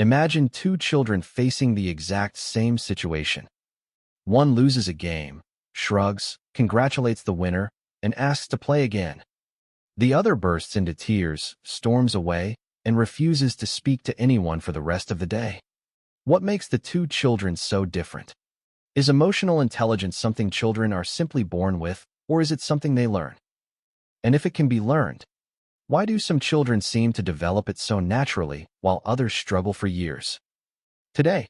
Imagine two children facing the exact same situation. One loses a game, shrugs, congratulates the winner, and asks to play again. The other bursts into tears, storms away, and refuses to speak to anyone for the rest of the day. What makes the two children so different? Is emotional intelligence something children are simply born with, or is it something they learn? And if it can be learned, why do some children seem to develop it so naturally while others struggle for years? Today,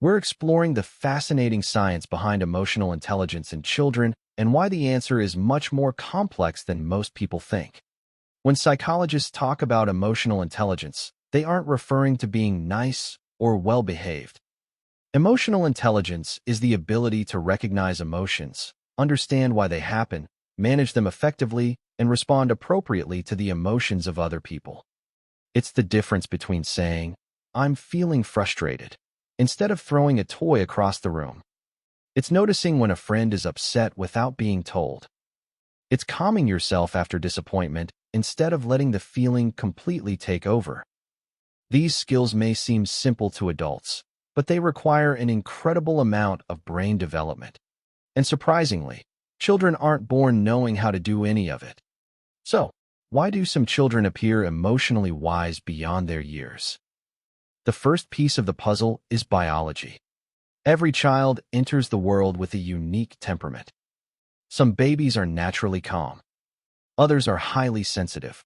we're exploring the fascinating science behind emotional intelligence in children and why the answer is much more complex than most people think. When psychologists talk about emotional intelligence, they aren't referring to being nice or well-behaved. Emotional intelligence is the ability to recognize emotions, understand why they happen, manage them effectively, and respond appropriately to the emotions of other people. It's the difference between saying, "I'm feeling frustrated," instead of throwing a toy across the room. It's noticing when a friend is upset without being told. It's calming yourself after disappointment instead of letting the feeling completely take over. These skills may seem simple to adults, but they require an incredible amount of brain development. And surprisingly, children aren't born knowing how to do any of it. So, why do some children appear emotionally wise beyond their years? The first piece of the puzzle is biology. Every child enters the world with a unique temperament. Some babies are naturally calm. Others are highly sensitive.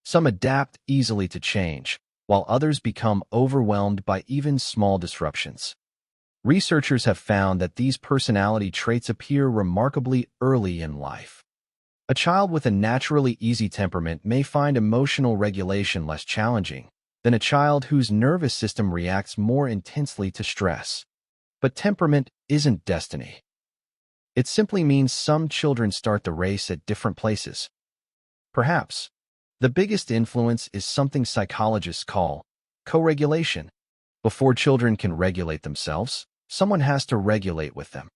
Some adapt easily to change, while others become overwhelmed by even small disruptions. Researchers have found that these personality traits appear remarkably early in life. A child with a naturally easy temperament may find emotional regulation less challenging than a child whose nervous system reacts more intensely to stress. But temperament isn't destiny. It simply means some children start the race at different places. Perhaps the biggest influence is something psychologists call co-regulation. Before children can regulate themselves, someone has to regulate with them.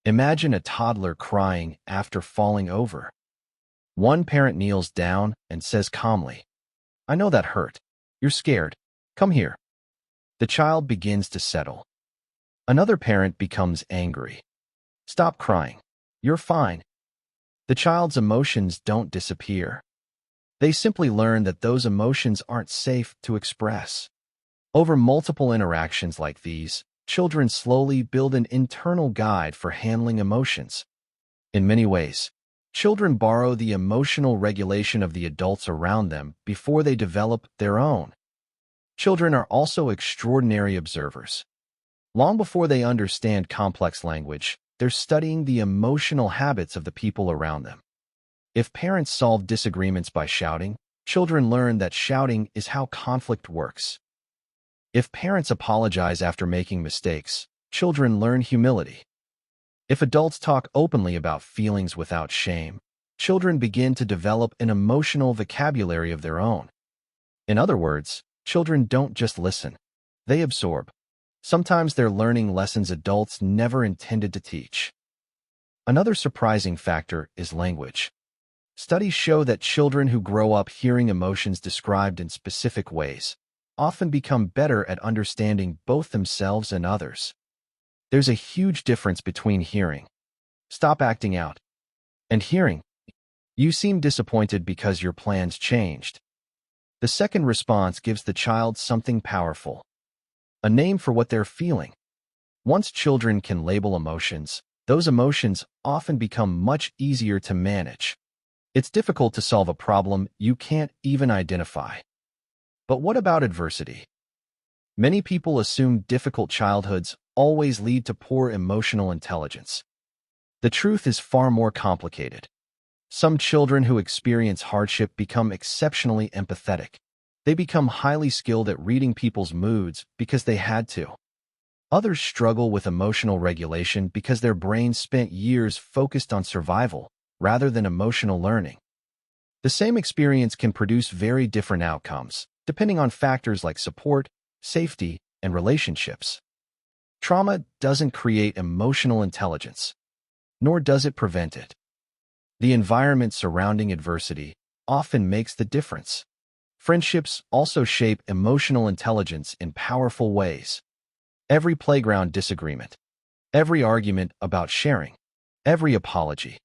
Imagine a toddler crying after falling over. One parent kneels down and says calmly, "I know that hurt. You're scared. Come here." The child begins to settle. Another parent becomes angry. "Stop crying. You're fine." The child's emotions don't disappear. They simply learn that those emotions aren't safe to express. Over multiple interactions like these, children slowly build an internal guide for handling emotions. In many ways, children borrow the emotional regulation of the adults around them before they develop their own. Children are also extraordinary observers. Long before they understand complex language, they're studying the emotional habits of the people around them. If parents solve disagreements by shouting, children learn that shouting is how conflict works. If parents apologize after making mistakes, children learn humility. If adults talk openly about feelings without shame, children begin to develop an emotional vocabulary of their own. In other words, children don't just listen, they absorb. Sometimes they're learning lessons adults never intended to teach. Another surprising factor is language. Studies show that children who grow up hearing emotions described in specific ways often become better at understanding both themselves and others. There's a huge difference between hearing, "Stop acting out," and hearing, "You seem disappointed because your plans changed." The second response gives the child something powerful, a name for what they're feeling. Once children can label emotions, those emotions often become much easier to manage. It's difficult to solve a problem you can't even identify. But what about adversity? Many people assume difficult childhoods always lead to poor emotional intelligence. The truth is far more complicated. Some children who experience hardship become exceptionally empathetic. They become highly skilled at reading people's moods because they had to. Others struggle with emotional regulation because their brains spent years focused on survival rather than emotional learning. The same experience can produce very different outcomes, depending on factors like support, safety, and relationships. Trauma doesn't create emotional intelligence, nor does it prevent it. The environment surrounding adversity often makes the difference. Friendships also shape emotional intelligence in powerful ways. Every playground disagreement, every argument about sharing, every apology,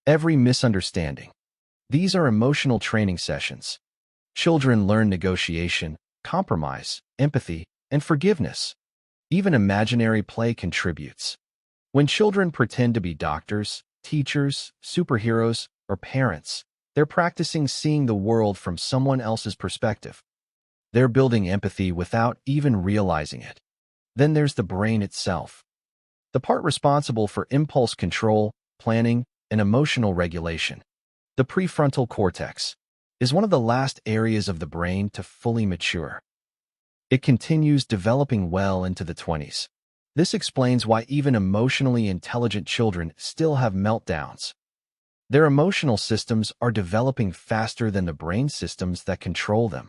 every misunderstanding. These are emotional training sessions. Children learn negotiation, compromise, empathy, and forgiveness. Even imaginary play contributes. When children pretend to be doctors, teachers, superheroes, or parents, they're practicing seeing the world from someone else's perspective. They're building empathy without even realizing it. Then there's the brain itself, the part responsible for impulse control, planning, and emotional regulation. The prefrontal cortex is one of the last areas of the brain to fully mature. It continues developing well into the 20s. This explains why even emotionally intelligent children still have meltdowns. Their emotional systems are developing faster than the brain systems that control them.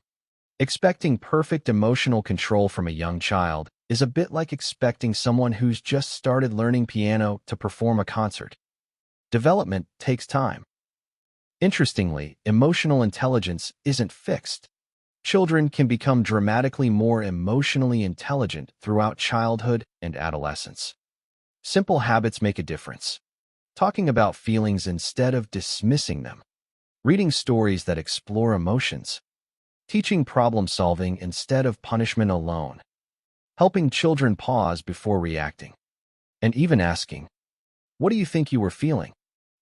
Expecting perfect emotional control from a young child is a bit like expecting someone who's just started learning piano to perform a concert. Development takes time. Interestingly, emotional intelligence isn't fixed. Children can become dramatically more emotionally intelligent throughout childhood and adolescence. Simple habits make a difference. Talking about feelings instead of dismissing them. Reading stories that explore emotions. Teaching problem-solving instead of punishment alone. Helping children pause before reacting. And even asking, "What do you think you were feeling?"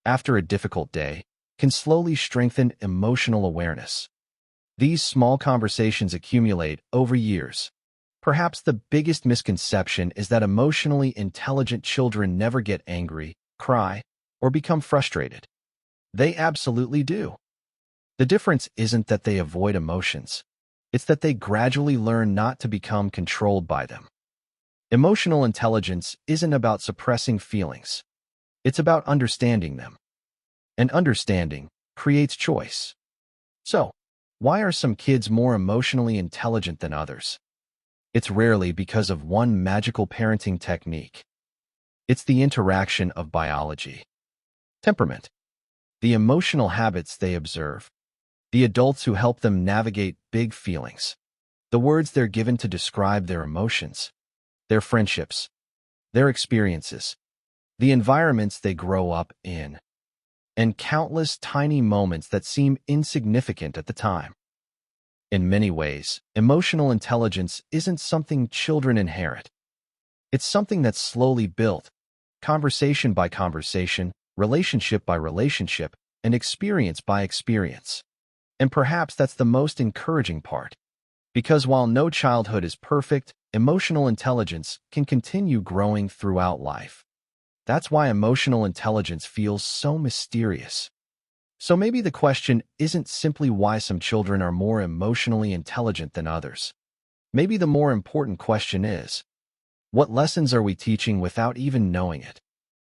after a difficult day, can slowly strengthen emotional awareness. These small conversations accumulate over years. Perhaps the biggest misconception is that emotionally intelligent children never get angry, cry, or become frustrated. They absolutely do. The difference isn't that they avoid emotions. It's that they gradually learn not to become controlled by them. Emotional intelligence isn't about suppressing feelings. It's about understanding them. And understanding creates choice. So, why are some kids more emotionally intelligent than others? It's rarely because of one magical parenting technique. It's the interaction of biology, temperament, the emotional habits they observe, the adults who help them navigate big feelings, the words they're given to describe their emotions, their friendships, their experiences, the environments they grow up in, and countless tiny moments that seem insignificant at the time. In many ways, emotional intelligence isn't something children inherit. It's something that's slowly built, conversation by conversation, relationship by relationship, and experience by experience. And perhaps that's the most encouraging part. Because while no childhood is perfect, emotional intelligence can continue growing throughout life. That's why emotional intelligence feels so mysterious. So maybe the question isn't simply why some children are more emotionally intelligent than others. Maybe the more important question is, what lessons are we teaching without even knowing it?